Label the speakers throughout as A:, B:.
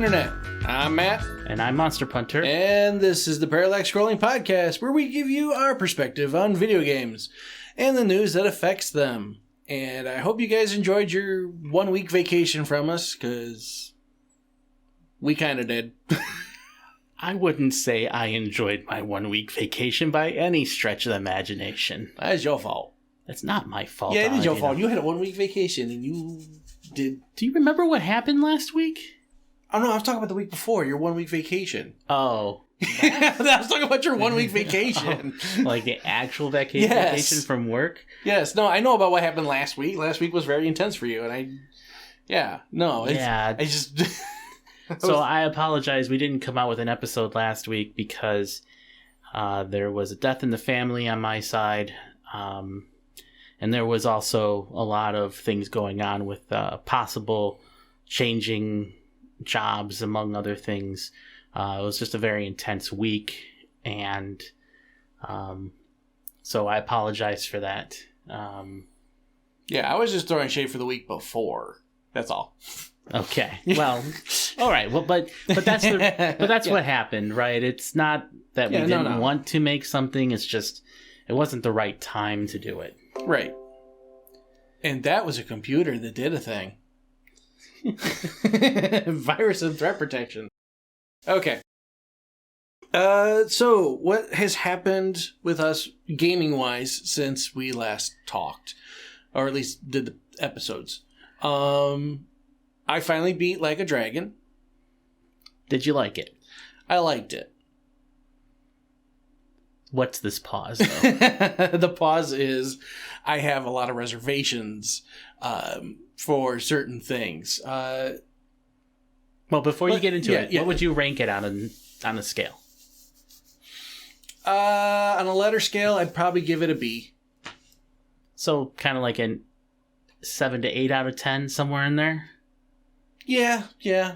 A: Internet. I'm Matt.
B: And I'm Monster Punter.
A: And this is the Parallax Scrolling Podcast, where we give you our perspective on video games and the news that affects them. And I hope you guys enjoyed your 1 week vacation from us, because we kind of did.
B: I wouldn't say I enjoyed my 1 week vacation by any stretch of the imagination.
A: That's your fault.
B: That's not my fault.
A: Yeah, it is your fault. You had a 1 week vacation and you did...
B: Do you remember what happened last week?
A: Oh, no, I was talking about the week before, your 1 week vacation.
B: Oh.
A: I was talking about your 1 week vacation.
B: Oh, like the actual vacation from work?
A: Yes. No, I know about what happened last week. Last week was very intense for you, and I just...
B: So I apologize. We didn't come out with an episode last week because there was a death in the family on my side. And there was also a lot of things going on with possible changing jobs, among other things. It was just a very intense week. And so I apologize for that.
A: Yeah, I was just throwing shade for the week before. That's all.
B: Okay. Well, all right. Well, but that's what happened, right? It's not that we didn't want to make something. It's just it wasn't the right time to do it.
A: Right. And that was a computer that did a thing. Virus and threat protection. Okay. So what has happened with us gaming-wise since we last talked? Or at least did the episodes. I finally beat Like a Dragon.
B: Did you like it?
A: I liked it.
B: What's this pause, though?
A: The pause is I have a lot of reservations for certain things.
B: Well, before you get into it, what would you rank it on a scale?
A: On a letter scale, I'd probably give it a B.
B: So kind of like a 7 to 8 out of 10, somewhere in there?
A: Yeah,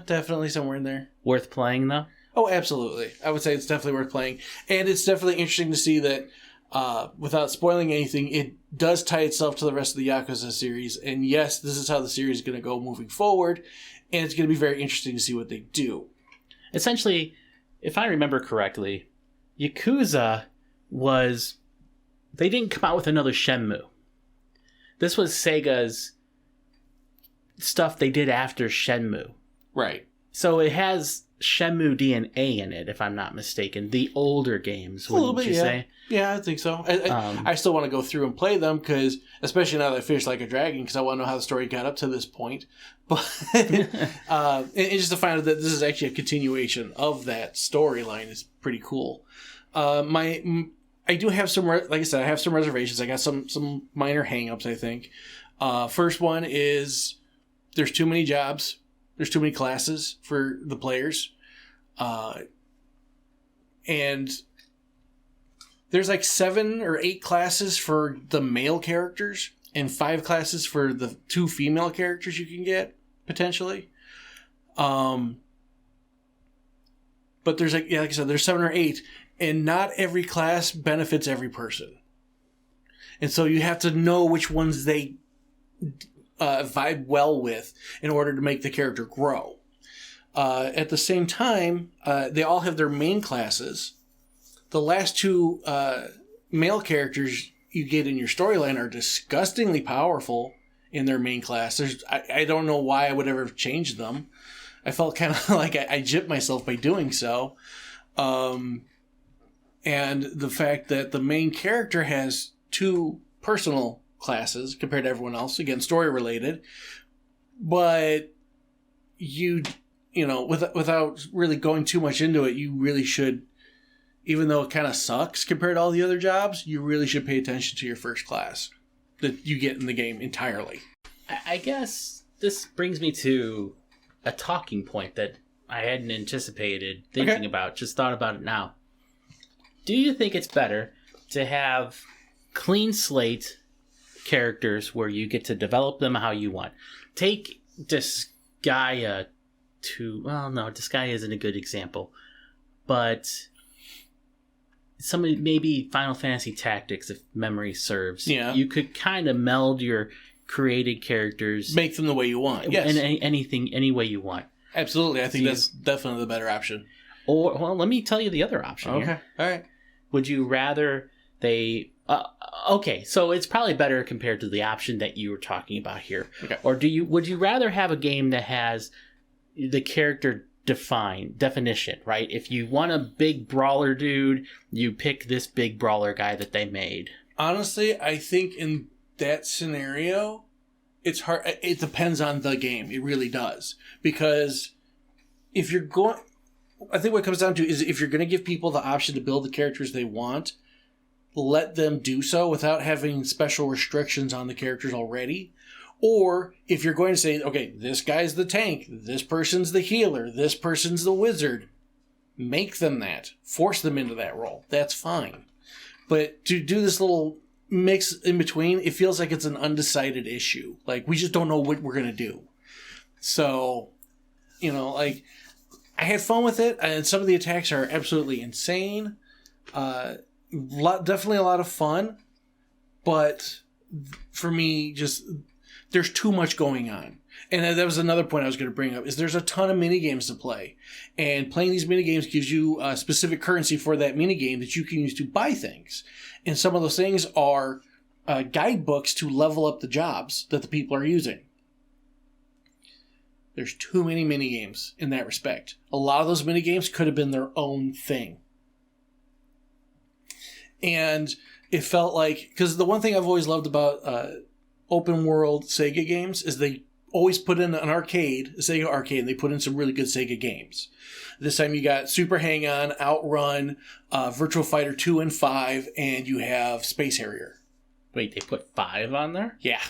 A: definitely somewhere in there.
B: Worth playing, though?
A: Oh, absolutely. I would say it's definitely worth playing. And it's definitely interesting to see that, without spoiling anything, it does tie itself to the rest of the Yakuza series. And yes, this is how the series is going to go moving forward. And it's going to be very interesting to see what they do.
B: Essentially, if I remember correctly, Yakuza was... They didn't come out with another Shenmue. This was Sega's stuff they did after Shenmue.
A: Right.
B: So it has Shenmue DNA in it, if I'm not mistaken. The older games, wouldn't you say?
A: Yeah, I think so. I still want to go through and play them, because especially now that I finished Like a Dragon, because I want to know how the story got up to this point. But and just to find out that this is actually a continuation of that storyline is pretty cool. I do have some, like I said, I have some reservations. I got some minor hangups, I think. First one is there's too many jobs. There's too many classes for the players. And there's like 7 or 8 classes for the male characters and 5 classes for the 2 female characters you can get, potentially. But there's like I said, there's 7 or 8. And not every class benefits every person. And so you have to know which ones they vibe well with in order to make the character grow. At the same time, they all have their main classes. The last 2 male characters you get in your storyline are disgustingly powerful in their main class. I don't know why I would ever have changed them. I felt kind of like I gypped myself by doing so. And the fact that the main character has 2 personal classes compared to everyone else, again, story related, but you know, without really going too much into it, you really should, even though it kind of sucks compared to all the other jobs, you really should pay attention to your first class that you get in the game entirely.
B: I guess this brings me to a talking point that I hadn't anticipated thinking about, just thought about it now. Do you think it's better to have clean slate characters where you get to develop them how you want? Take Disgaea Disgaea isn't a good example, but maybe Final Fantasy Tactics, if memory serves.
A: Yeah.
B: You could kind of meld your created characters.
A: Make them the way you want. Yes.
B: And any way you want.
A: Absolutely. I think that's definitely the better option.
B: Or, well, let me tell you the other option here.
A: Okay. All right.
B: Would you rather they... okay, so it's probably better compared to the option that you were talking about here.
A: Okay.
B: Or would you rather have a game that has the character definition, right? If you want a big brawler dude, you pick this big brawler guy that they made.
A: Honestly, I think in that scenario, it's hard. It depends on the game. It really does. Because if you're going... I think what it comes down to is if you're going to give people the option to build the characters they want, let them do so without having special restrictions on the characters already. Or if you're going to say, okay, this guy's the tank, this person's the healer, this person's the wizard, make them that. Force them into that role. That's fine. But to do this little mix in between, it feels like it's an undecided issue. Like, we just don't know what we're going to do. So, like, I had fun with it, and some of the attacks are absolutely insane. Definitely a lot of fun, but for me, just there's too much going on. And that was another point I was going to bring up, is there's a ton of mini games to play, and playing these mini games gives you a specific currency for that mini game that you can use to buy things. And some of those things are guidebooks to level up the jobs that the people are using. There's too many mini games in that respect. A lot of those mini games could have been their own thing. And it felt like, because the one thing I've always loved about open world Sega games is they always put in an arcade, a Sega arcade, and they put in some really good Sega games. This time you got Super Hang-On, Outrun, Virtual Fighter 2 and 5, and you have Space Harrier.
B: Wait, they put 5 on there?
A: Yeah.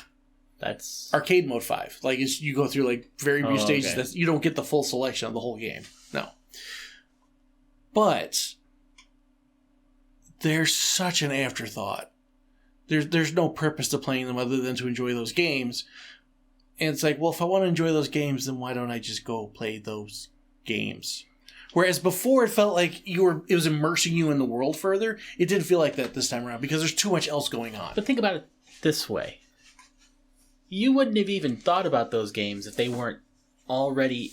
B: That's...
A: Arcade mode 5. Like, you go through, like, very few stages.
B: Okay.
A: You don't get the full selection of the whole game. No. But they're such an afterthought. There's no purpose to playing them other than to enjoy those games. And it's like, well, if I want to enjoy those games, then why don't I just go play those games? Whereas before it felt like it was immersing you in the world further. It didn't feel like that this time around because there's too much else going on.
B: But think about it this way. You wouldn't have even thought about those games if they weren't already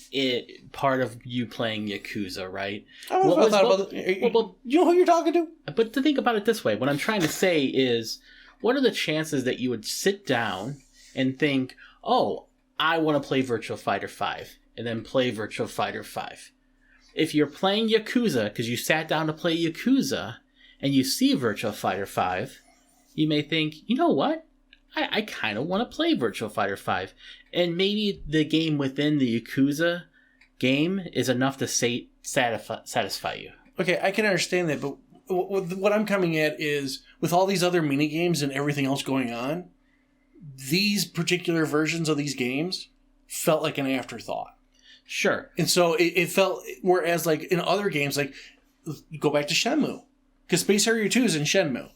B: part of you playing Yakuza, right?
A: I don't know if I thought about it. Well, you know who you're talking to?
B: But to think about it this way, what I'm trying to say is, what are the chances that you would sit down and think, oh, I want to play Virtua Fighter 5, and then play Virtua Fighter 5? If you're playing Yakuza, because you sat down to play Yakuza, and you see Virtua Fighter 5, you may think, you know what? I kind of want to play Virtua Fighter 5. And maybe the game within the Yakuza game is enough to satisfy you.
A: Okay, I can understand that, but what I'm coming at is, with all these other minigames and everything else going on, these particular versions of these games felt like an afterthought.
B: Sure.
A: And so it felt, whereas like in other games, like, go back to Shenmue. Because Space Harrier 2 is in Shenmue.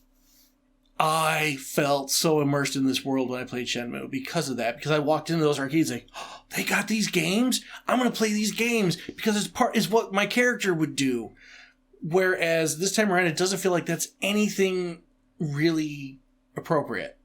A: I felt so immersed in this world when I played Shenmue because of that. Because I walked into those arcades like, oh, they got these games? I'm going to play these games because it's what my character would do. Whereas this time around, it doesn't feel like that's anything really appropriate.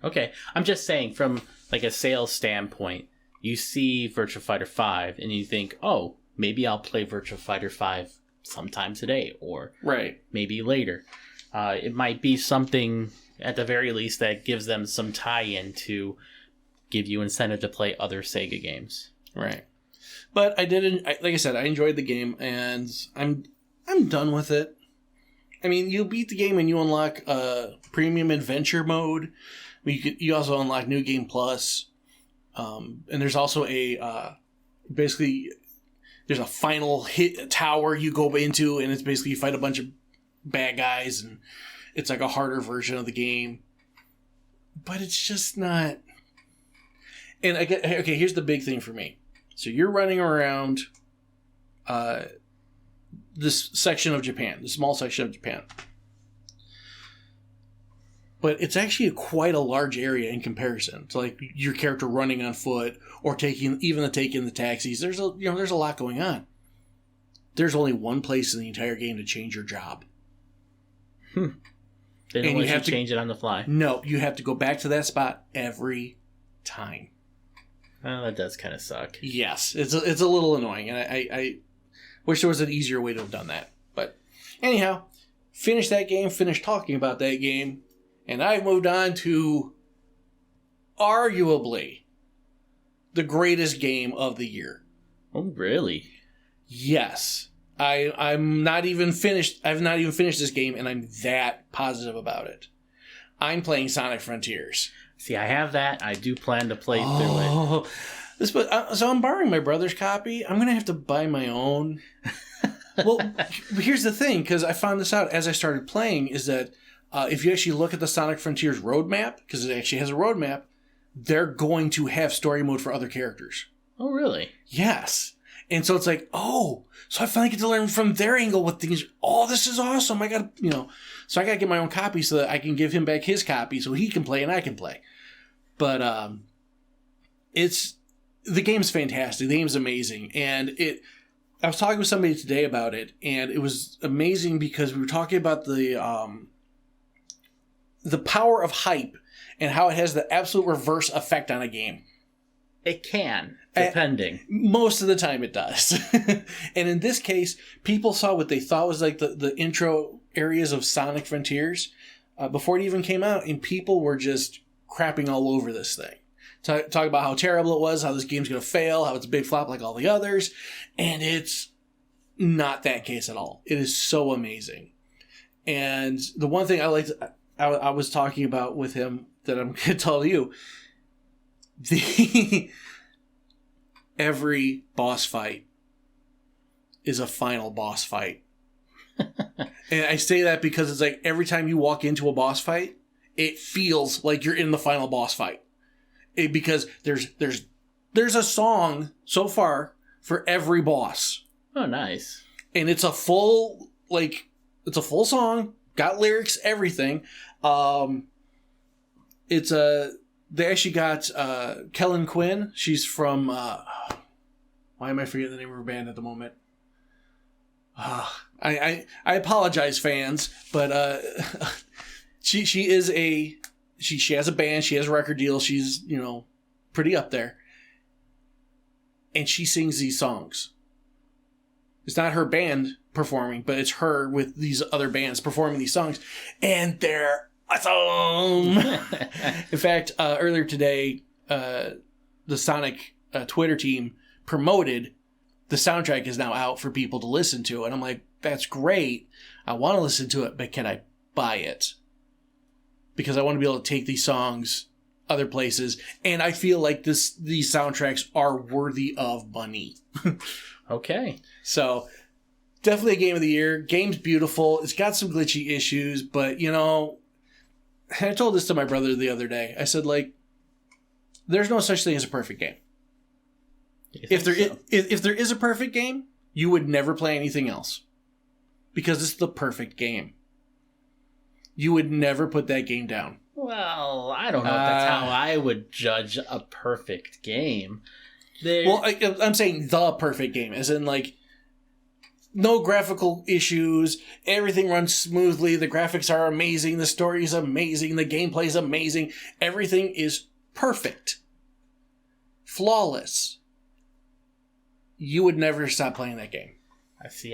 B: Okay, I'm just saying from like a sales standpoint, you see Virtua Fighter 5 and you think, oh, maybe I'll play Virtua Fighter 5 sometime today or
A: right,
B: maybe later. It might be something, at the very least, that gives them some tie-in to give you incentive to play other Sega games.
A: Right. But I didn't, like I said, I enjoyed the game, and I'm done with it. I mean, you beat the game and you unlock premium adventure mode. You also unlock New Game Plus. And there's also basically, there's a final hit tower you go into, and it's basically you fight a bunch of bad guys, and it's like a harder version of the game. But it's just not... And okay, here's the big thing for me. So you're running around this section of Japan, the small section of Japan. But it's actually quite a large area in comparison to like your character running on foot or taking the taxis. There's a lot going on. There's only one place in the entire game to change your job.
B: They don't let you change it on the fly.
A: No, you have to go back to that spot every time.
B: Oh, that does kind of suck.
A: Yes, it's a little annoying, and I wish there was an easier way to have done that. But anyhow, finished that game, finished talking about that game, and I moved on to arguably the greatest game of the year.
B: Oh, really?
A: Yes. I'm not even finished. I've not even finished this game, and I'm that positive about it. I'm playing Sonic Frontiers.
B: See, I have that. I do plan to play through it.
A: So I'm borrowing my brother's copy. I'm going to have to buy my own. Well, here's the thing, because I found this out as I started playing, is that if you actually look at the Sonic Frontiers roadmap, because it actually has a roadmap, they're going to have story mode for other characters.
B: Oh, really?
A: Yes. And so it's like, so I finally get to learn from their angle what things. Oh, this is awesome! I got so I got to get my own copy so that I can give him back his copy so he can play and I can play. But the game's fantastic. The game's amazing, and I was talking with somebody today about it, and it was amazing because we were talking about the power of hype and how it has the absolute reverse effect on a game.
B: It can, depending.
A: Most of the time it does. And in this case, people saw what they thought was like the intro areas of Sonic Frontiers before it even came out, and people were just crapping all over this thing. Talk about how terrible it was, how this game's going to fail, how it's a big flop like all the others, and it's not that case at all. It is so amazing. And the one thing I was talking about with him that I'm going to tell you, every boss fight is a final boss fight. And I say that because it's like every time you walk into a boss fight, it feels like you're in the final boss fight. Because there's a song so far for every boss.
B: Oh, nice. And
A: it's a full song, got lyrics, everything. They actually got Kellen Quinn. She's from why am I forgetting the name of her band at the moment? I apologize, fans, but she has a band, she has a record deal, she's pretty up there, and she sings these songs. It's not her band performing, but it's her with these other bands performing these songs, and they're awesome. In fact, earlier today, the Sonic Twitter team promoted the soundtrack is now out for people to listen to, and I'm like, that's great. I want to listen to it, but can I buy it? Because I want to be able to take these songs other places, and I feel like these soundtracks are worthy of money.
B: Okay.
A: So, definitely a game of the year. Game's beautiful. It's got some glitchy issues, but, I told this to my brother the other day. I said, there's no such thing as a perfect game. If there is a perfect game, you would never play anything else. Because it's the perfect game. You would never put that game down.
B: Well, I don't know if that's how I would judge a perfect game.
A: Well, I'm saying the perfect game, as in, no graphical issues, everything runs smoothly, the graphics are amazing, the story is amazing, the gameplay is amazing, everything is perfect. Flawless. You would never stop playing that game.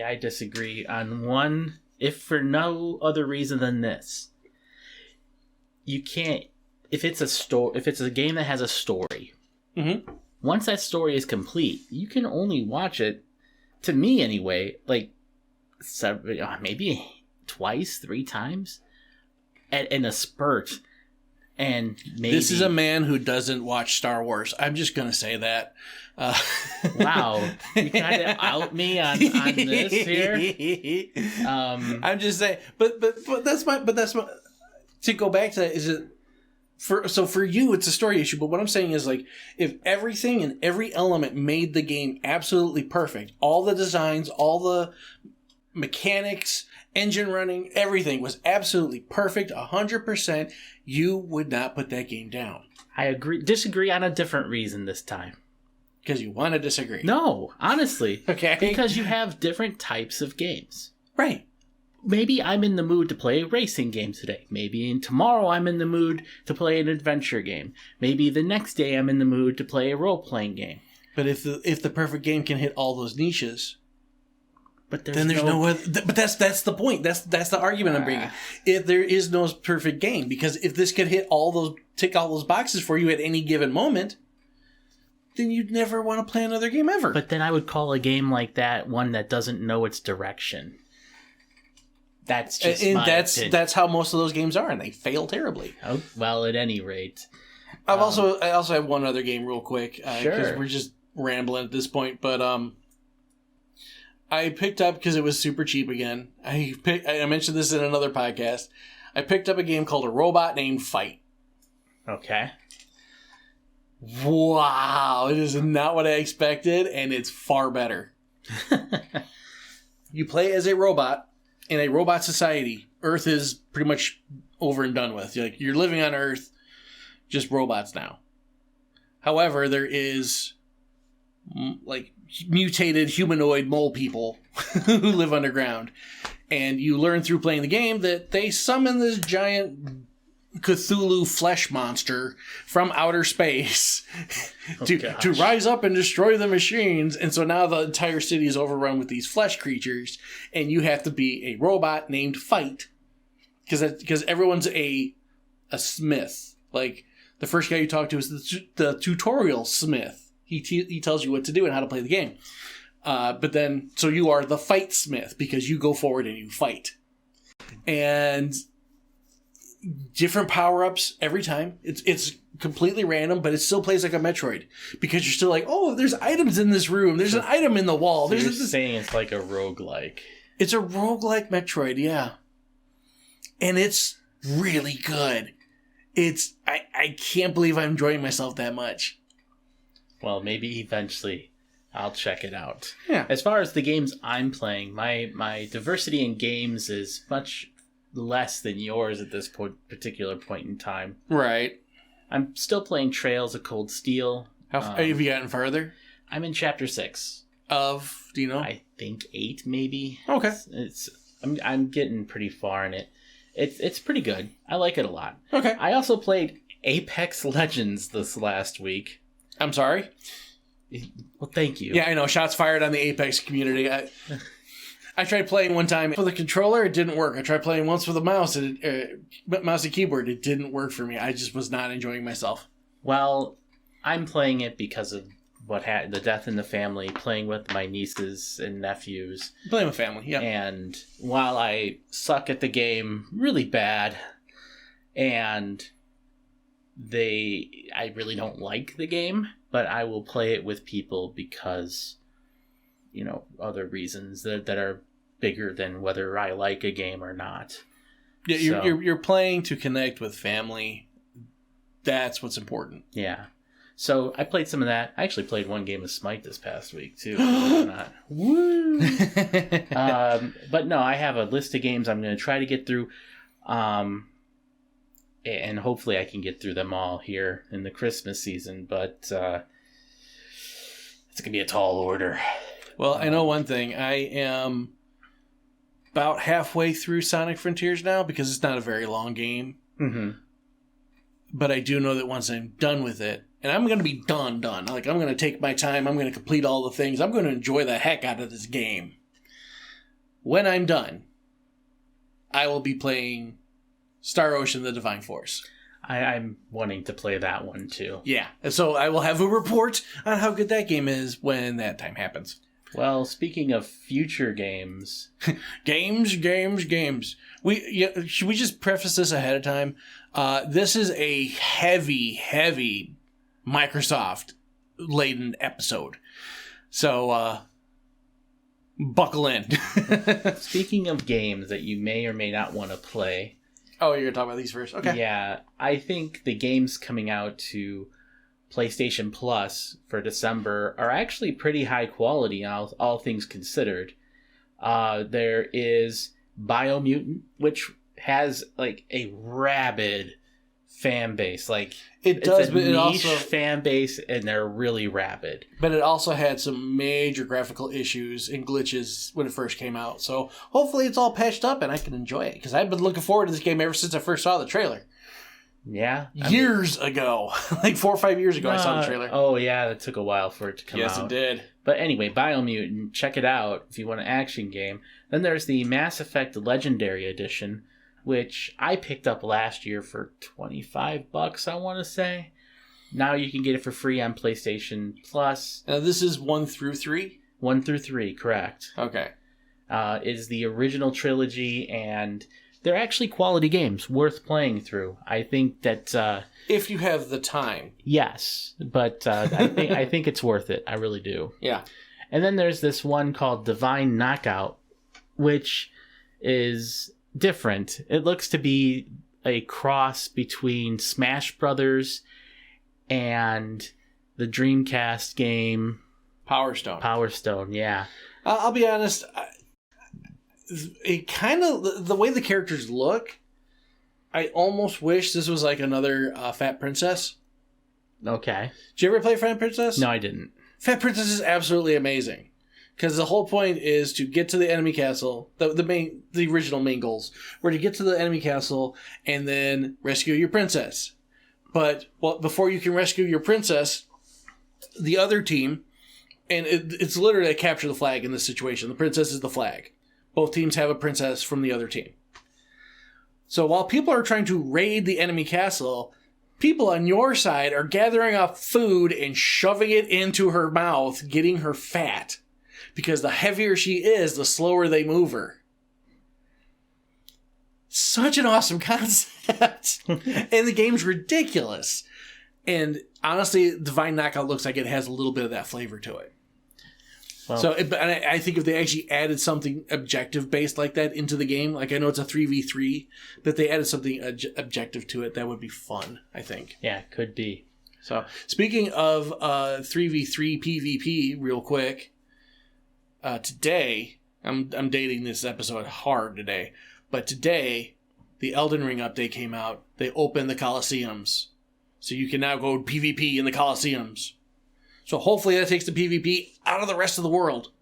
B: I disagree on one, if for no other reason than this. You can't, if it's a game that has a story,
A: mm-hmm.
B: Once that story is complete, you can only watch it, to me anyway, maybe twice, 3 times in a spurt. And maybe
A: this is a man who doesn't watch Star Wars. I'm just going to say that.
B: Wow. You kind of out me on this here.
A: I'm just saying, but that's my, to go back to that, is it, for you, it's a story issue, but what I'm saying is, if everything and every element made the game absolutely perfect, all the designs, all the mechanics, engine running, everything was absolutely perfect, 100%, you would not put that game down.
B: I disagree on a different reason this time.
A: Because you want to disagree.
B: No, honestly.
A: Okay.
B: Because you have different types of games.
A: Right.
B: maybe I'm in the mood to play a racing game today. Maybe tomorrow I'm in the mood to play an adventure game. Maybe the next day I'm in the mood to play a role-playing game.
A: But if the perfect game can hit all those niches,
B: but
A: then there's no other. But that's the point. That's the argument I'm bringing. If there is no perfect game, because if this could tick all those boxes for you at any given moment, then you'd never want to play another game ever.
B: But then I would call a game like that one that doesn't know its direction. That's just
A: that's how most of those games are, and they fail terribly.
B: Oh, well, at any rate,
A: I also have one other game real quick because we're just rambling at this point. But I picked up, because it was super cheap again. I mentioned this in another podcast. I picked up a game called A Robot Named Fight.
B: Okay.
A: Wow, it is not what I expected, and it's far better. You play as a robot in a robot society. Earth is pretty much over and done with. You're living on Earth, just robots now. However, there is mutated humanoid mole people who live underground, and you learn through playing the game that they summon this giant Cthulhu flesh monster from outer space to rise up and destroy the machines. And so now the entire city is overrun with these flesh creatures, and you have to be a robot named Fight, because everyone's a smith. Like, the first guy you talk to is the tutorial smith. He tells you what to do and how to play the game. But then, so you are the fight smith, because you go forward and you fight. And different power-ups every time. It's completely random, but it still plays like a Metroid, because you're still like, oh, there's items in this room. There's an item in the wall.
B: So you're saying it's like a roguelike.
A: It's a roguelike Metroid, yeah. And it's really good. I can't believe I'm enjoying myself that much.
B: Well, maybe eventually I'll check it out.
A: Yeah.
B: As far as the games I'm playing, my diversity in games is much less than yours at this particular point in time.
A: Right.
B: I'm still playing Trails of Cold Steel.
A: Have you gotten further?
B: I'm in chapter 6.
A: Of, do you know?
B: I think 8, maybe.
A: Okay.
B: I'm getting pretty far in it. It's pretty good. I like it a lot.
A: Okay.
B: I also played Apex Legends this last week.
A: I'm sorry?
B: Well, thank you.
A: Yeah, I know. Shots fired on the Apex community. I tried playing one time with a controller. It didn't work. I tried playing once with a mouse and keyboard. It didn't work for me. I just was not enjoying myself.
B: Well, I'm playing it because of the death in the family, playing with my nieces and nephews.
A: Playing with family, yeah.
B: And while I suck at the game really bad, and I really don't like the game, but I will play it with people because, other reasons that are bigger than whether I like a game or not.
A: Yeah, you're playing to connect with family. That's what's important.
B: Yeah. So I played some of that. I actually played one game of Smite this past week too. Not.
A: Woo!
B: But no, I have a list of games I'm going to try to get through, and hopefully I can get through them all here in the Christmas season. But it's going to be a tall order.
A: Well, I know one thing. I am about halfway through Sonic Frontiers now, because it's not a very long game.
B: Mm-hmm.
A: But I do know that once I'm done with it, and I'm going to be done. Like, I'm going to take my time. I'm going to complete all the things. I'm going to enjoy the heck out of this game. When I'm done, I will be playing Star Ocean: The Divine Force.
B: I'm wanting to play that one too.
A: Yeah. And so I will have a report on how good that game is when that time happens.
B: Well, speaking of future games...
A: games. Should we just preface this ahead of time? This is a heavy Microsoft-laden episode. So, buckle in.
B: Speaking of games that you may or may not want to play...
A: Oh, you're going to talk about these first? Okay.
B: Yeah, I think the games coming out to PlayStation Plus for December are actually pretty high quality, all things considered. There is Biomutant, which has like a rabid fan base. Like
A: it does, but
B: niche
A: it also
B: fan base, and they're really rabid.
A: But it also had some major graphical issues and glitches when it first came out. So hopefully it's all patched up and I can enjoy it, because I've been looking forward to this game ever since I first saw the trailer.
B: Yeah,
A: Years ago, like 4 or 5 years ago, I saw the trailer.
B: Oh yeah, that took a while for it to come out.
A: Yes, it did.
B: But anyway, Biomutant, check it out if you want an action game. Then there's the Mass Effect Legendary Edition, which I picked up last year for $25, I want to say. Now you can get it for free on PlayStation Plus.
A: Now this is 1 through 3?
B: 1 through 3, correct.
A: Okay.
B: Is the original trilogy, and they're actually quality games, worth playing through. I think that...
A: if you have the time.
B: Yes, but I think it's worth it. I really do.
A: Yeah.
B: And then there's this one called Divine Knockout, which is different. It looks to be a cross between Smash Brothers and the Dreamcast game
A: Power Stone.
B: Power Stone, yeah.
A: I'll be honest. It kind of, the way the characters look, I almost wish this was like another Fat Princess.
B: Okay.
A: Did you ever play Fat Princess?
B: No, I didn't.
A: Fat Princess is absolutely amazing. Because the whole point is to get to the enemy castle. The original main goals were to get to the enemy castle and then rescue your princess. But before you can rescue your princess, the other team, and it's literally a capture the flag in this situation. The princess is the flag. Both teams have a princess from the other team. So while people are trying to raid the enemy castle, people on your side are gathering up food and shoving it into her mouth, getting her fat. Because the heavier she is, the slower they move her. Such an awesome concept. And the game's ridiculous. And honestly, Divine Knockout looks like it has a little bit of that flavor to it. Well, so I think if they actually added something objective-based like that into the game, like I know it's a 3v3, that they added something objective to it, that would be fun, I think.
B: Yeah, could be.
A: So, speaking of 3v3 PvP real quick, today, I'm dating this episode hard today, but today, the Elden Ring update came out. They opened the Colosseums. So you can now go PvP in the Colosseums. So hopefully that takes the PvP out of the rest of the world.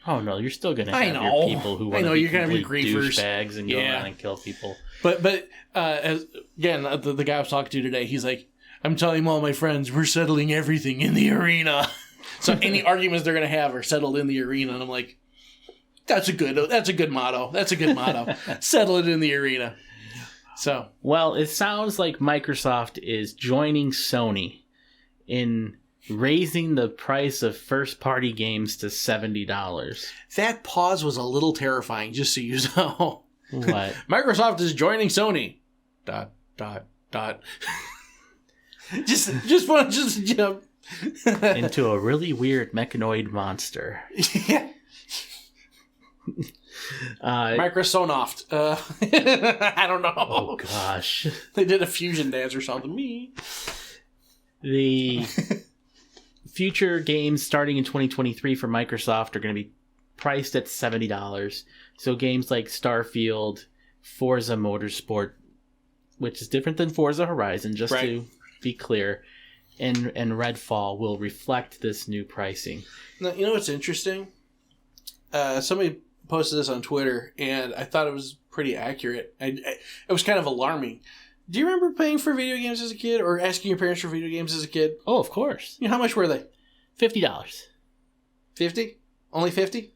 B: Oh no, you're still gonna have your people who want to be complete douchebags and go around and kill people.
A: But again, the guy I was talking to today, he's like, I'm telling all my friends, we're settling everything in the arena. So any arguments they're gonna have are settled in the arena, and I'm like, that's a good motto. That's a good motto. Settle it in the arena. So
B: well, it sounds like Microsoft is joining Sony in raising the price of first-party games to $70. That
A: pause was a little terrifying, just so you know.
B: What?
A: Microsoft is joining Sony. ... just want to jump
B: into a really weird mechanoid monster.
A: Yeah. Microsoft. I don't know.
B: Oh gosh,
A: they did a fusion dance or something. Me.
B: The future games starting in 2023 for Microsoft are going to be priced at $70. So games like Starfield, Forza Motorsport, which is different than Forza Horizon, just to be clear, and Redfall will reflect this new pricing.
A: Now, you know what's interesting? Somebody posted this on Twitter, and I thought it was pretty accurate. It was kind of alarming. Do you remember paying for video games as a kid, or asking your parents for video games as a kid?
B: Oh, of course.
A: You know, how much were they?
B: $50.
A: 50? Only 50?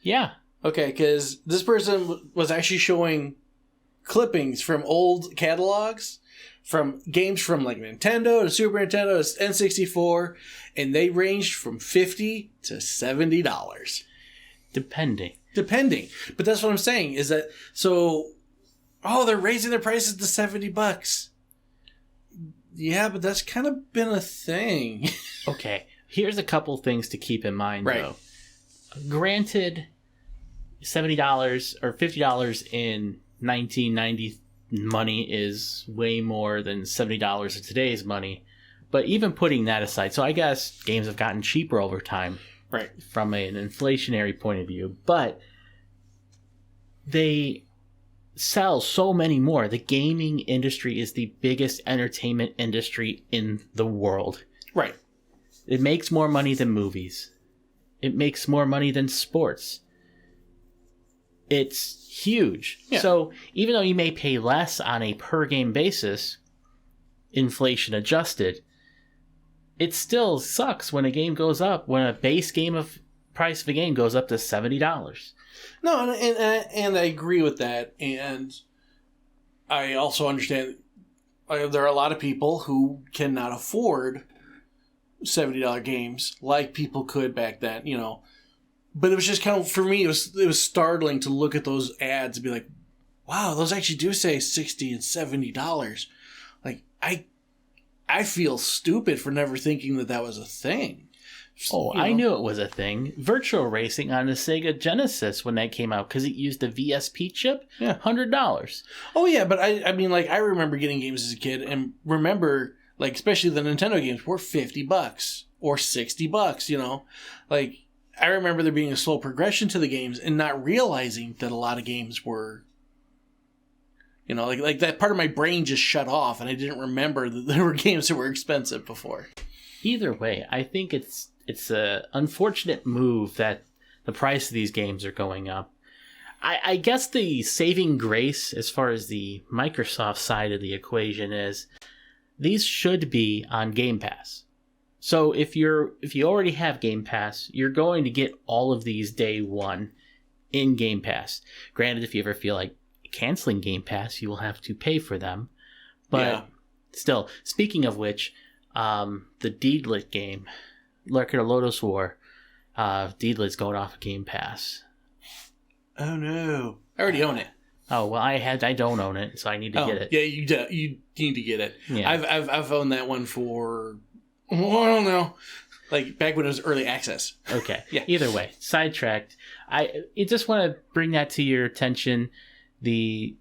B: Yeah.
A: Okay, because this person was actually showing clippings from old catalogs, from games from like Nintendo to Super Nintendo to N64, and they ranged from $50 to $70.
B: Depending.
A: But that's what I'm saying, is that, they're raising their prices to $70. Yeah, but that's kind of been a thing.
B: Okay, here's a couple things to keep in mind, though. Granted, $70 or $50 in 1990 money is way more than $70 in today's money. But even putting that aside, so I guess games have gotten cheaper over time.
A: Right.
B: From an inflationary point of view. But sells so many more. The gaming industry is the biggest entertainment industry in the world.
A: Right.
B: It makes more money than movies. It makes more money than sports. It's huge. Yeah. So even though you may pay less on a per game basis, inflation adjusted, it still sucks when a game goes up, when a base game of price of a game goes up to $70.
A: No, and I agree with that. And I also understand there are a lot of people who cannot afford $70 games like people could back then, you know. But it was just kind of, for me, it was startling to look at those ads and be like, wow, those actually do say $60 and $70. Like, I feel stupid for never thinking that was a thing.
B: Oh, I knew it was a thing. Virtual racing on the Sega Genesis when that came out, because it used a VSP chip,
A: yeah,
B: $100.
A: Oh, yeah, but I mean, like, I remember getting games as a kid and remember, like, especially the Nintendo games were $50 or $60, you know? Like, I remember there being a slow progression to the games and not realizing that a lot of games were, you know, like that part of my brain just shut off and I didn't remember that there were games that were expensive before.
B: Either way, I think it's a unfortunate move that the price of these games are going up. I guess the saving grace as far as the Microsoft side of the equation is these should be on Game Pass. So if you already have Game Pass, you're going to get all of these day one in Game Pass. Granted, if you ever feel like canceling Game Pass, you will have to pay for them. But still, speaking of which, the Deedlit game, Record of Lodoss War, Deedlit's going off of Game Pass.
A: Oh no. I already own it.
B: Oh, well, I don't own it, so I need to get it.
A: Yeah, you need to get it.
B: Yeah.
A: I've owned that one for, I don't know, like back when it was early access.
B: Okay.
A: Yeah.
B: Either way, sidetracked. I just want to bring that to your attention. The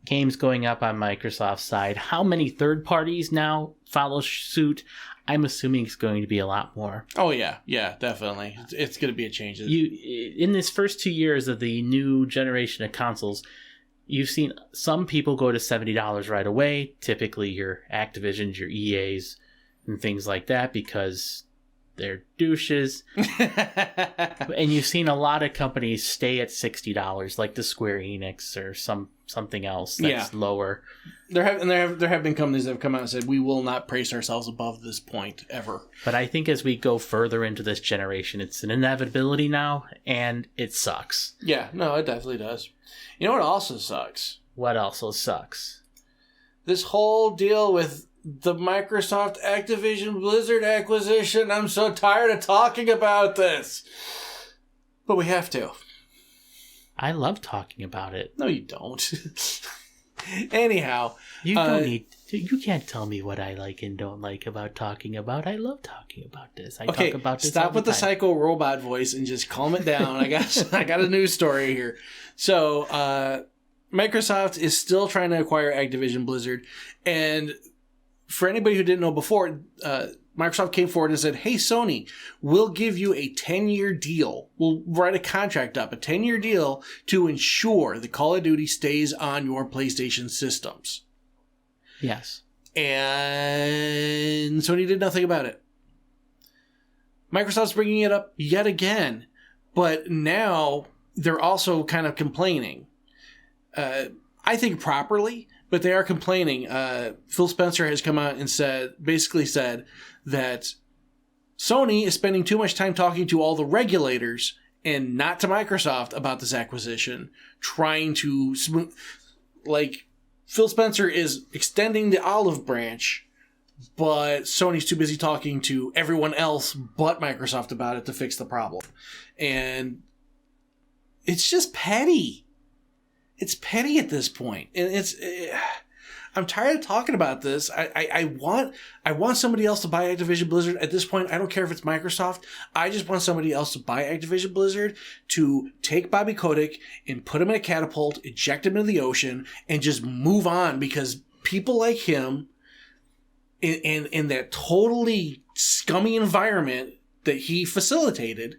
B: games going up on Microsoft's side. How many third parties now follow suit? I'm assuming it's going to be a lot more.
A: Oh yeah, definitely. It's going to be a change.
B: In this first 2 years of the new generation of consoles, you've seen some people go to $70 right away. Typically, your Activisions, your EAs, and things like that, because they're douches. And you've seen a lot of companies stay at $60, like the Square Enix or something else that's lower.
A: There have been companies that have come out and said, we will not price ourselves above this point ever.
B: But I think as we go further into this generation, it's an inevitability now, and it sucks.
A: Yeah, no, it definitely does. You know what also sucks?
B: What also sucks?
A: This whole deal with the Microsoft Activision Blizzard acquisition. I'm so tired of talking about this. But we have to.
B: I love talking about it.
A: No, you don't. Anyhow.
B: You don't need... You can't tell me what I like and don't like about talking about. I love talking about this. I talk about this
A: stop with the psycho robot voice and just calm it down. I got a news story here. So, Microsoft is still trying to acquire Activision Blizzard, and for anybody who didn't know before, Microsoft came forward and said, hey, Sony, we'll give you a 10-year deal. We'll write a contract up, a 10-year deal to ensure that Call of Duty stays on your PlayStation systems.
B: Yes.
A: And Sony did nothing about it. Microsoft's bringing it up yet again, but now they're also kind of complaining. I think properly, but they are complaining. Phil Spencer has come out and basically said that Sony is spending too much time talking to all the regulators and not to Microsoft about this acquisition, trying to Phil Spencer is extending the olive branch, but Sony's too busy talking to everyone else but Microsoft about it to fix the problem. And it's just petty. It's petty at this point. And I'm tired of talking about this. I want somebody else to buy Activision Blizzard. At this point, I don't care if it's Microsoft. I just want somebody else to buy Activision Blizzard, to take Bobby Kotick and put him in a catapult, eject him into the ocean, and just move on, because people like him in that totally scummy environment that he facilitated,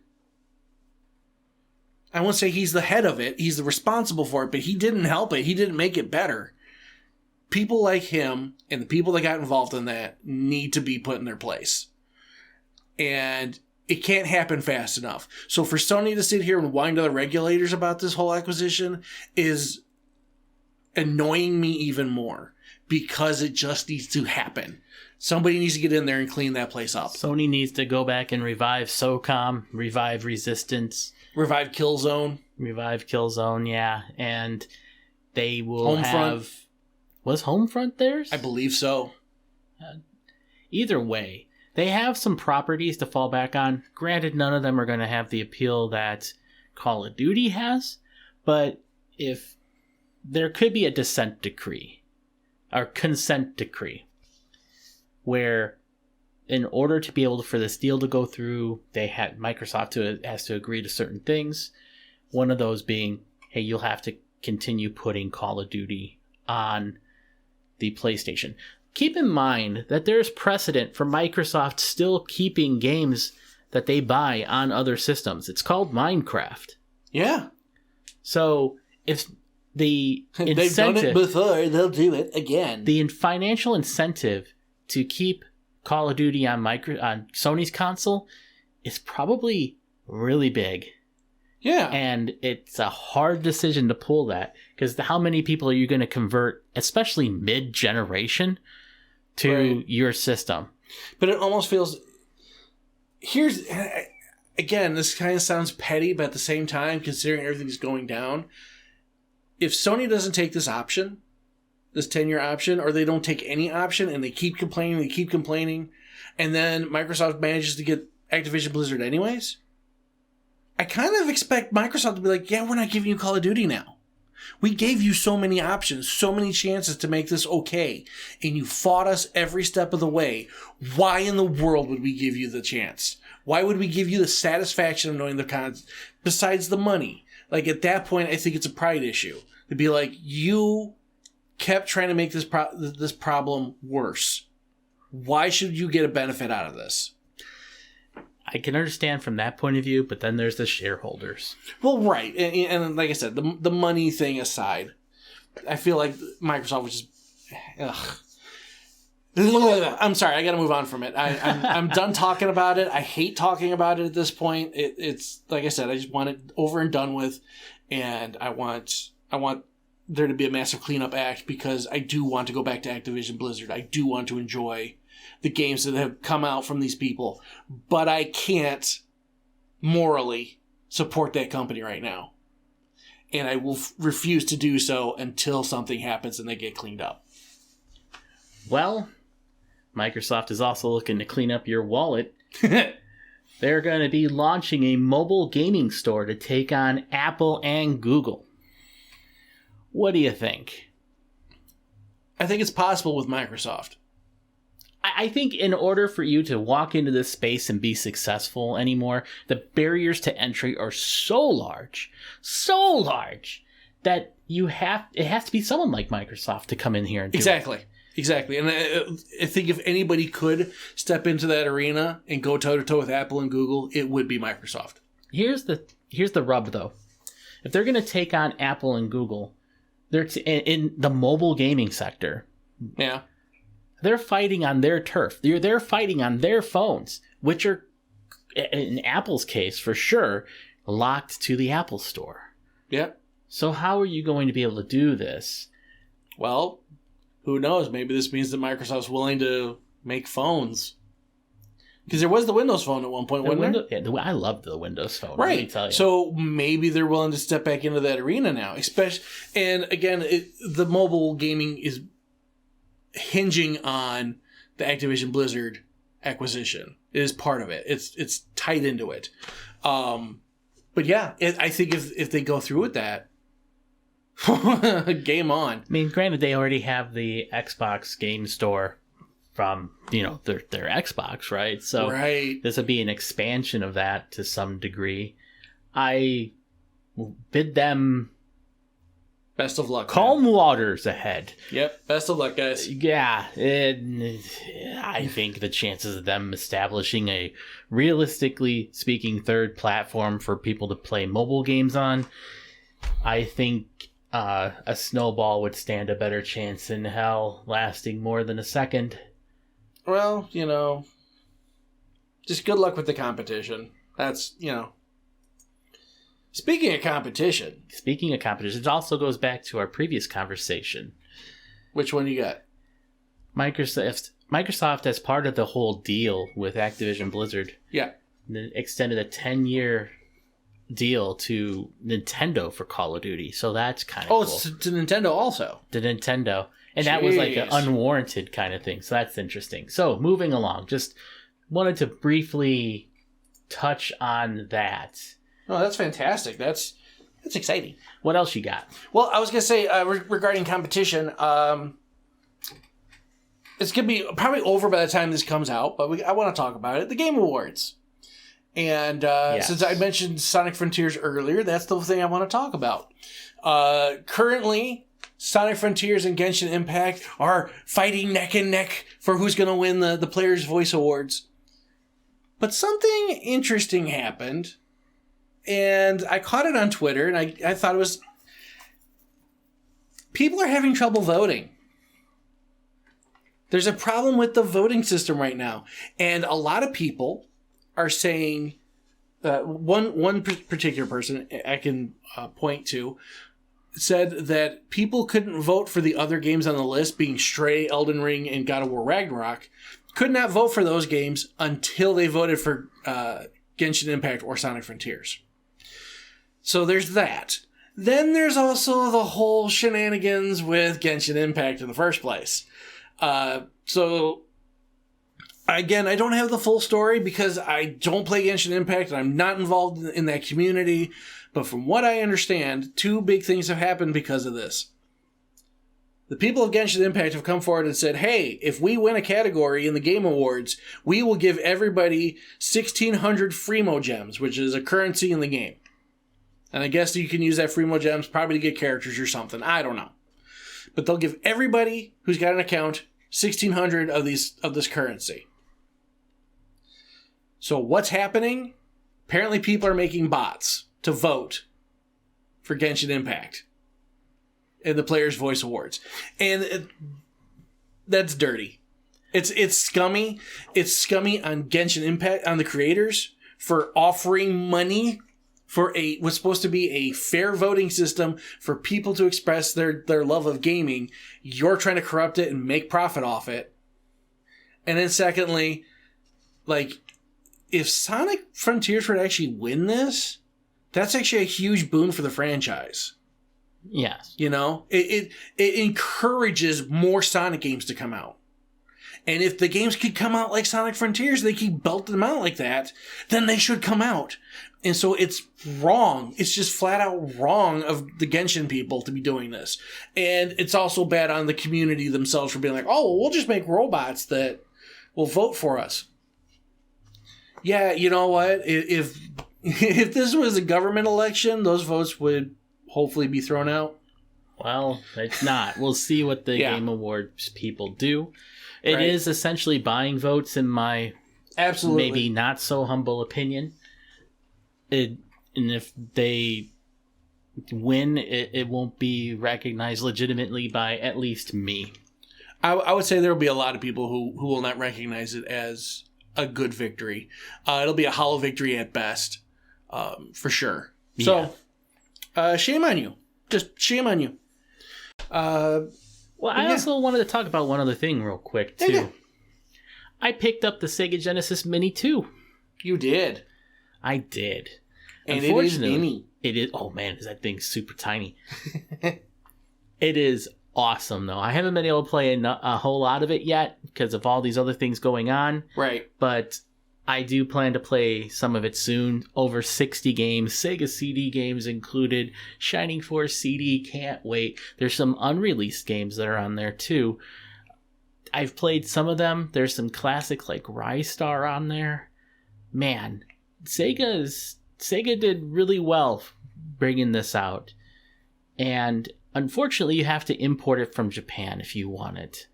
A: I won't say he's the head of it. He's the responsible for it, but he didn't help it. He didn't make it better. People like him and the people that got involved in that need to be put in their place. And it can't happen fast enough. So for Sony to sit here and whine to the regulators about this whole acquisition is annoying me even more because it just needs to happen. Somebody needs to get in there and clean that place up.
B: Sony needs to go back and revive SOCOM, revive Resistance.
A: Revive Killzone.
B: Revive Killzone, yeah. And they will
A: Homefront.
B: have... Was Homefront theirs?
A: I believe so.
B: Either way, they have some properties to fall back on. Granted, none of them are going to have the appeal that Call of Duty has, but if there could be a consent decree, where in order to be able for this deal to go through, Microsoft has to agree to certain things. One of those being, hey, you'll have to continue putting Call of Duty on the PlayStation. Keep in mind that there's precedent for Microsoft still keeping games that they buy on other systems. It's called Minecraft.
A: Yeah.
B: So if the incentive...
A: They've done it before, they'll do it again.
B: The financial incentive to keep Call of Duty on Sony's console is probably really big.
A: Yeah.
B: And it's a hard decision to pull that, because how many people are you going to convert, especially mid-generation, to your system?
A: But it almost feels... Again, this kind of sounds petty, but at the same time, considering everything's going down, if Sony doesn't take this option, this 10-year option, or they don't take any option, and they keep complaining, and then Microsoft manages to get Activision Blizzard anyways, I kind of expect Microsoft to be like, yeah, we're not giving you Call of Duty now. We gave you so many options, so many chances to make this okay, and you fought us every step of the way. Why in the world would we give you the chance? Why would we give you the satisfaction of knowing the cons besides the money? Like, at that point, I think it's a pride issue. To be like, you kept trying to make this problem worse. Why should you get a benefit out of this?
B: I can understand from that point of view, but then there's the shareholders.
A: Well, right. And like I said, the money thing aside, I feel like Microsoft was just... Ugh. I'm sorry, I got to move on from it. I'm done talking about it. I hate talking about it at this point. It's like I said, I just want it over and done with, and I want there to be a massive cleanup act, because I do want to go back to Activision Blizzard. I do want to enjoy the games that have come out from these people, but I can't morally support that company right now, and I will refuse to do so until something happens and they get cleaned up.
B: Well, Microsoft is also looking to clean up your wallet. They're going to be launching a mobile gaming store to take on Apple and Google. What do you think?
A: I think it's possible with Microsoft.
B: I think in order for you to walk into this space and be successful anymore, the barriers to entry are so large, that it has to be someone like Microsoft to come in here and do it.
A: Exactly. And I think if anybody could step into that arena and go toe-to-toe with Apple and Google, it would be Microsoft.
B: Here's the rub, though. If they're going to take on Apple and Google, they're in the mobile gaming sector.
A: Yeah.
B: They're fighting on their turf. They're fighting on their phones, which are, in Apple's case, for sure, locked to the Apple Store.
A: Yeah.
B: So how are you going to be able to do this?
A: Well, who knows? Maybe this means that Microsoft's willing to make phones. Because there was the Windows Phone at one point, wasn't there?
B: Yeah, I loved the Windows Phone.
A: Right.
B: Let me tell you.
A: So maybe they're willing to step back into that arena now. And again, the mobile gaming is hinging on the Activision Blizzard acquisition. It is part of it. It's tied into it. But yeah, I think if they go through with that, game on.
B: I mean, granted, they already have the Xbox game store from, their Xbox, right? So this would be an expansion of that to some degree. I bid them
A: Best of luck.
B: Calm waters ahead.
A: Yep. Best of luck, guys.
B: Yeah. I think the chances of them establishing a, realistically speaking, third platform for people to play mobile games on, I think a snowball would stand a better chance in hell lasting more than a second.
A: Well, just good luck with the competition. That's, Speaking of competition,
B: it also goes back to our previous conversation.
A: Which one you got?
B: Microsoft, as part of the whole deal with Activision Blizzard, extended a 10-year deal to Nintendo for Call of Duty. So that's kind of cool.
A: Oh, to Nintendo also.
B: To Nintendo. And that was like an unwarranted kind of thing. So that's interesting. So moving along, just wanted to briefly touch on that.
A: Oh, that's fantastic. That's exciting.
B: What else you got?
A: Well, I was going to say, regarding competition, it's going to be probably over by the time this comes out, but I want to talk about it. The Game Awards. And since I mentioned Sonic Frontiers earlier, that's the thing I want to talk about. Currently, Sonic Frontiers and Genshin Impact are fighting neck and neck for who's going to win the Player's Voice Awards. But something interesting happened. And I caught it on Twitter, and I thought it was... People are having trouble voting. There's a problem with the voting system right now. And a lot of people are saying... one particular person I can point to said that people couldn't vote for the other games on the list, being Stray, Elden Ring, and God of War Ragnarok. Could not vote for those games until they voted for Genshin Impact or Sonic Frontiers. So there's that. Then there's also the whole shenanigans with Genshin Impact in the first place. So, again, I don't have the full story because I don't play Genshin Impact and I'm not involved in that community. But from what I understand, two big things have happened because of this. The people of Genshin Impact have come forward and said, hey, if we win a category in the Game Awards, we will give everybody 1,600 Freemo Gems, which is a currency in the game. And I guess you can use that Freemo Gems probably to get characters or something. I don't know. But they'll give everybody who's got an account 1,600 of this currency. So what's happening? Apparently people are making bots to vote for Genshin Impact in the Player's Voice Awards. And that's dirty. It's scummy. It's scummy on Genshin Impact, on the creators, for offering money for what's supposed to be a fair voting system for people to express their love of gaming. You're trying to corrupt it and make profit off it. And then secondly, if Sonic Frontiers were to actually win this, that's actually a huge boon for the franchise.
B: Yes.
A: It encourages more Sonic games to come out. And if the games could come out like Sonic Frontiers, they keep belting them out like that, then they should come out. And so it's wrong. It's just flat out wrong of the Genshin people to be doing this. And it's also bad on the community themselves for being like, oh, well, we'll just make robots that will vote for us. Yeah, you know what? If this was a government election, those votes would hopefully be thrown out.
B: Well, it's not. We'll see what the Game Awards people do. It is essentially buying votes, in my maybe not so humble opinion. And if they win, it won't be recognized legitimately by at least me.
A: I would say there will be a lot of people who will not recognize it as a good victory. It'll be a hollow victory at best, for sure.
B: Yeah.
A: So, shame on you. Just shame on you.
B: Well, I also wanted to talk about one other thing real quick, too.
A: Yeah.
B: I picked up the Sega Genesis Mini 2.
A: You did.
B: I did.
A: And it is mini.
B: It is. Oh, man, is that thing super tiny. It is awesome, though. I haven't been able to play a whole lot of it yet because of all these other things going on.
A: Right.
B: But I do plan to play some of it soon. Over 60 games, Sega CD games included, Shining Force CD, can't wait. There's some unreleased games that are on there too. I've played some of them. There's some classic like Rystar on there. Man, Sega did really well bringing this out. And unfortunately, you have to import it from Japan if you want it.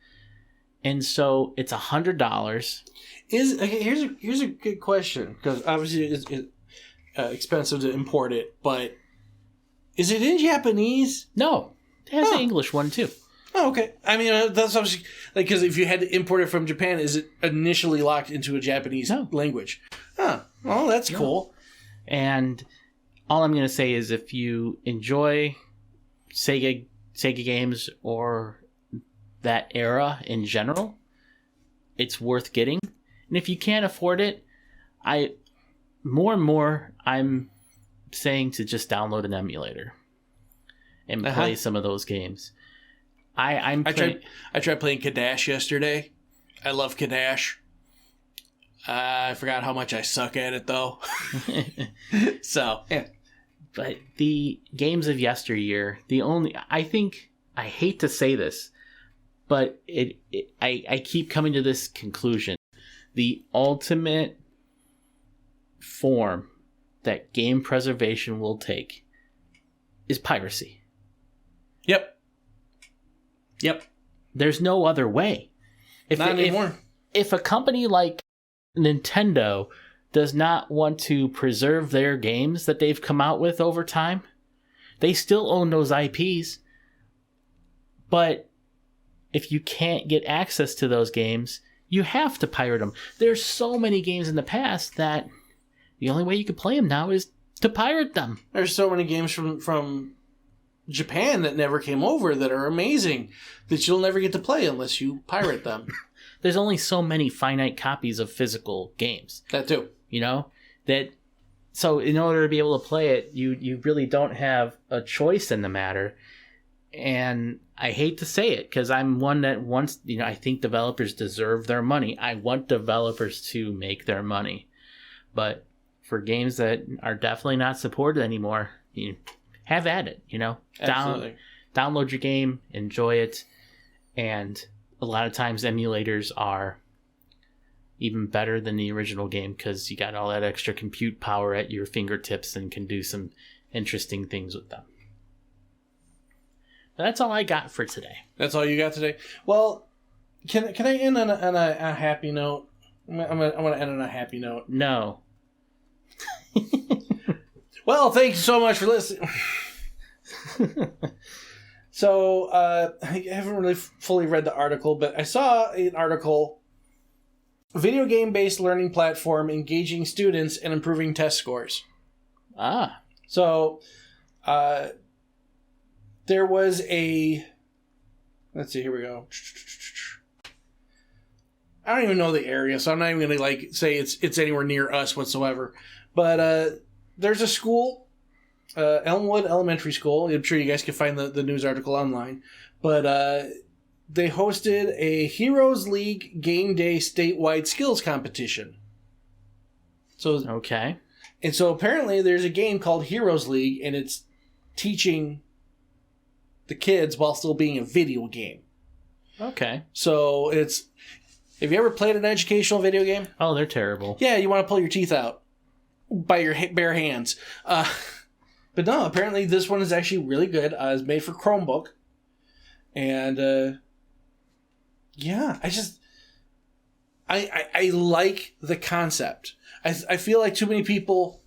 B: And so it's $100.
A: Here's a good question, because obviously it's expensive to import it, but is it in Japanese?
B: No, it has an English one too.
A: Oh, okay. I mean, that's obviously like, because if you had to import it from Japan, is it initially locked into a Japanese language? Huh. Well, that's cool.
B: And all I'm going to say is, if you enjoy Sega games or that era in general, it's worth getting. And if you can't afford it, more and more I'm saying to just download an emulator and play some of those games. I tried playing
A: Kadash yesterday. I love Kadash. I forgot how much I suck at it, though. So, yeah.
B: But the games of yesteryear, I hate to say this, but I keep coming to this conclusion. The ultimate form that game preservation will take is piracy.
A: Yep.
B: There's no other way.
A: Not anymore.
B: If a company like Nintendo does not want to preserve their games that they've come out with over time, they still own those IPs. But if you can't get access to those games, you have to pirate them. There's so many games in the past that the only way you can play them now is to pirate them.
A: There's so many games from Japan that never came over that are amazing that you'll never get to play unless you pirate them.
B: There's only so many finite copies of physical games.
A: That too.
B: So in order to be able to play it, you really don't have a choice in the matter. And I hate to say it, because I'm one that wants, I think developers deserve their money. I want developers to make their money. But for games that are definitely not supported anymore, have at it,
A: Absolutely.
B: Download your game, enjoy it. And a lot of times emulators are even better than the original game, because you got all that extra compute power at your fingertips and can do some interesting things with them. But that's all I got for today.
A: That's all you got today? Well, can I end on a happy note? I'm gonna end on a happy note.
B: No.
A: Well, thank you so much for listening. So, I haven't really fully read the article, but I saw an article, video game-based learning platform engaging students and improving test scores. So, there was let's see, here we go. I don't even know the area, so I'm not even going to say it's anywhere near us whatsoever. But there's a school, Elmwood Elementary School. I'm sure you guys can find the news article online. But they hosted a Heroes League Game Day statewide skills competition.
B: Okay.
A: And so apparently there's a game called Heroes League, and it's teaching the kids while still being a video game.
B: Okay.
A: So have you ever played an educational video game?
B: Oh, they're terrible.
A: Yeah, you want to pull your teeth out by your bare hands. But no, apparently this one is actually really good. It's made for Chromebook. And yeah, I like the concept. I feel like too many people...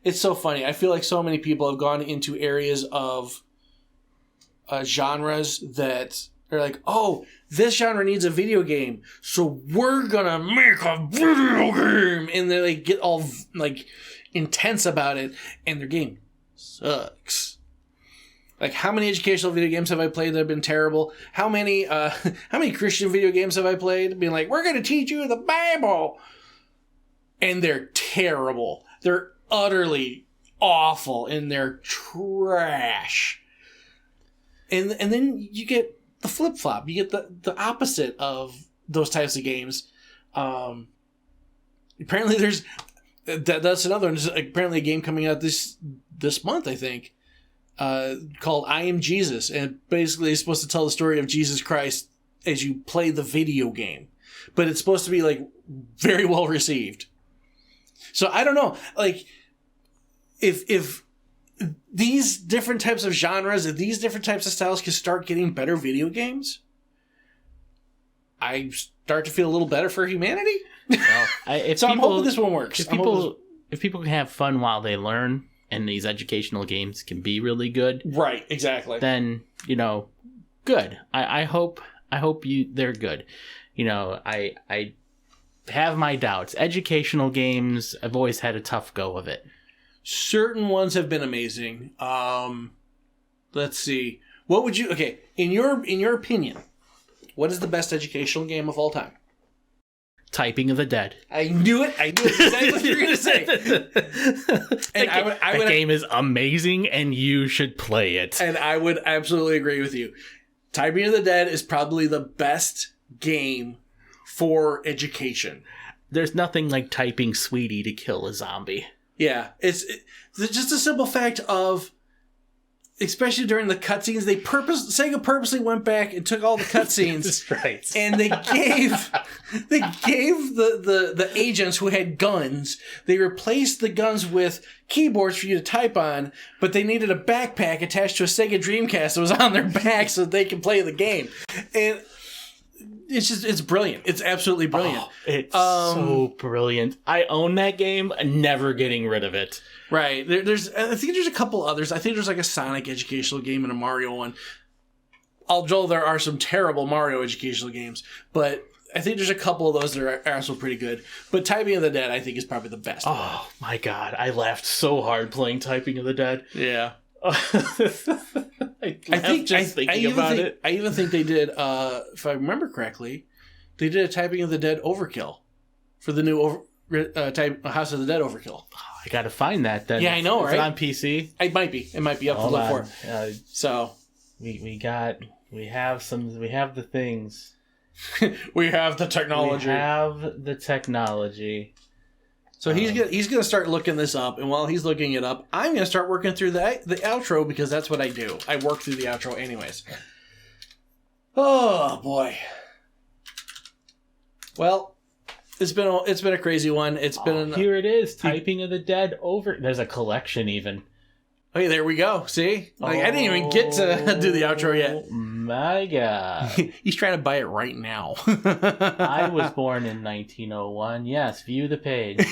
A: It's so funny. I feel like so many people have gone into areas of genres that are like, oh, this genre needs a video game, so we're gonna make a video game, and they get all intense about it, and their game sucks. How many educational video games have I played that have been terrible? How many Christian video games have I played being like, we're gonna teach you the Bible, and they're terrible. They're utterly awful, and they're trash. And then you get the flip-flop. You get the opposite of those types of games. Apparently there's... That's another one. There's apparently a game coming out this month, I think, called I Am Jesus. And basically it's supposed to tell the story of Jesus Christ as you play the video game. But it's supposed to be, very well received. So I don't know. If these different types of genres and these different types of styles can start getting better video games, I start to feel a little better for humanity.
B: Well,
A: I'm hoping this one works.
B: If people can have fun while they learn, and these educational games can be really good,
A: right? Exactly.
B: Then good. I hope they're good. I have my doubts. Educational games, I've always had a tough go of it.
A: Certain ones have been amazing. Let's see. What would you? Okay, in your opinion, what is the best educational game of all time?
B: Typing of the Dead.
A: I knew it. I knew exactly what you were going to say.
B: And the game is amazing, and you should play it.
A: And I would absolutely agree with you. Typing of the Dead is probably the best game for education.
B: There's nothing like typing Sweetie to kill a zombie.
A: Yeah, it's just a simple fact of, especially during the cutscenes, Sega purposely went back and took all the cutscenes.
B: That's right.
A: And they gave the agents who had guns, they replaced the guns with keyboards for you to type on, but they needed a backpack attached to a Sega Dreamcast that was on their back so that they could play the game. And it's brilliant. It's absolutely brilliant.
B: Oh, it's so brilliant. I own that game, never getting rid of it.
A: Right. I think there's a couple others. I think there's like a Sonic educational game and a Mario one. Although there are some terrible Mario educational games, but I think there's a couple of those that are also pretty good. But Typing of the Dead, I think, is probably the best one.
B: Oh my god, I laughed so hard playing Typing of the Dead.
A: Yeah.
B: I think thinking about it.
A: I even think they did, if I remember correctly, they did a Typing of the Dead Overkill for the new House of the Dead Overkill.
B: I gotta find that then.
A: Yeah, I know, right?
B: Is it on PC?
A: It might be up to look for. So
B: we have the things.
A: We have the technology. So he's gonna start looking this up, and while he's looking it up, I'm gonna start working through the outro, because that's what I do. I work through the outro anyways. Oh boy. Well, it's been a crazy one.
B: Here it is, Typing of the Dead over. There's a collection even.
A: Okay, there we go. See? I didn't even get to do the outro yet.
B: Oh my god.
A: He's trying to buy it right now.
B: I was born in 1901. Yes, view the page.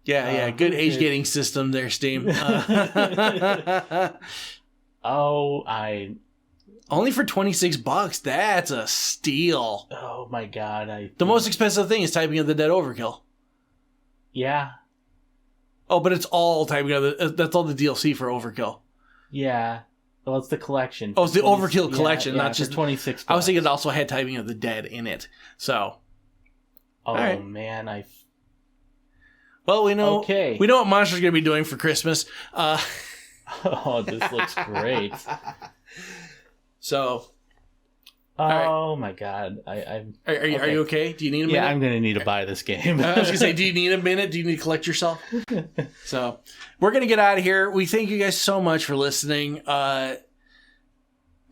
A: Yeah. Good age gating system there, Steam. Only for $26. That's a steal.
B: Oh my god.
A: The most expensive thing is Typing of the Dead Overkill.
B: Yeah.
A: Oh, but it's all Typing of the... That's all the DLC for Overkill.
B: Yeah. Well, it's the collection.
A: Oh, it's the Overkill collection, not just...
B: $26.
A: I was thinking it also had Typing of the Dead in it. So...
B: Oh, right. Man,
A: Well, we know...
B: Okay.
A: We know what Monster's going to be doing for Christmas.
B: Oh, this looks great.
A: So...
B: Oh my god!
A: Are you okay? Do you need a minute?
B: Yeah, I'm gonna need to buy this game.
A: I was gonna say, do you need a minute? Do you need to collect yourself? So we're gonna get out of here. We thank you guys so much for listening.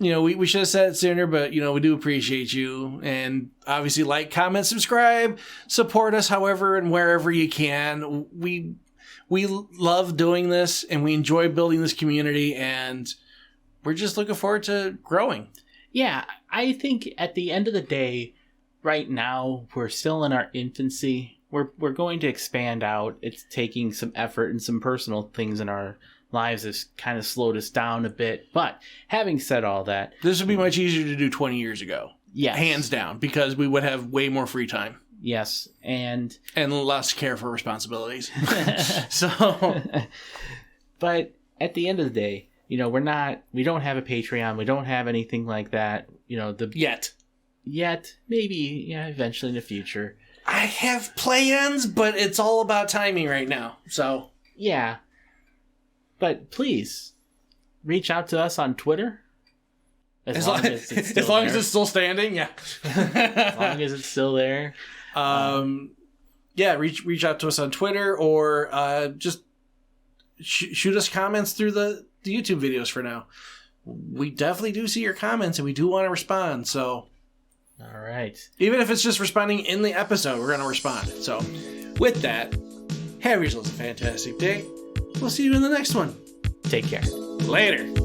A: We should have said it sooner, but we do appreciate you, and obviously like, comment, subscribe, support us however and wherever you can. We love doing this, and we enjoy building this community, and we're just looking forward to growing.
B: Yeah, I think at the end of the day, right now, we're still in our infancy. We're going to expand out. It's taking some effort, and some personal things in our lives has kind of slowed us down a bit. But having said all that...
A: This would be much easier to do 20 years ago.
B: Yes.
A: Hands down, because we would have way more free time.
B: Yes, and
A: less care for responsibilities. So...
B: But at the end of the day... we don't have a Patreon. We don't have anything like that. Yet. Maybe, eventually in the future.
A: I have plans, but it's all about timing right now. So.
B: Yeah. But please, reach out to us on Twitter. As long as it's
A: still standing, yeah.
B: As long as it's still there.
A: Reach out to us on Twitter, or just shoot us comments through the YouTube videos for now. We definitely do see your comments, and we do want to respond, so...
B: All right.
A: Even if it's just responding in the episode, we're going to respond. So, with that, have yourselves a fantastic day. We'll see you in the next one.
B: Take care.
A: Later.